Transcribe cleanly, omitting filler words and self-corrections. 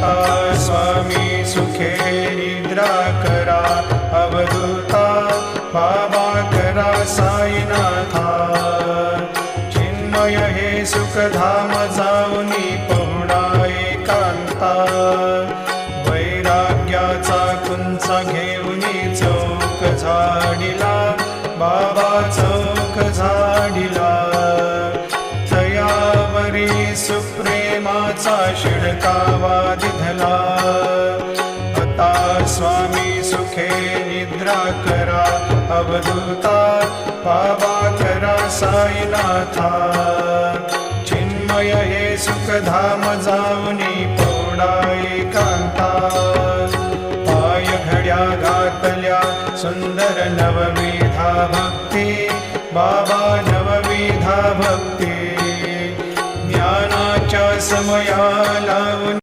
आता स्वामी सुखे निद्रा करा, अवधूता बाबा करा साईनाथा। चिन्मय हे सुखधाम जाऊनी पहुडा एकांता, वैराग्याचा कुंचा घेऊनी चौक झाडिला, बाबा चौक झाडिला। तयावरी सुप्रेमाचा शिडकावा दिधला, आता स्वामी सुखे निद्रा करा, अवधूता बाबा करा साईनाथा। चिन्मय हे सुखधाम जाऊनी पहुडा एकांता, पाय घड्या घातल्या सुंदर नवविधा भक्ती, बाबा नवविधा भक्ती। ज्ञानाच्या समया लावून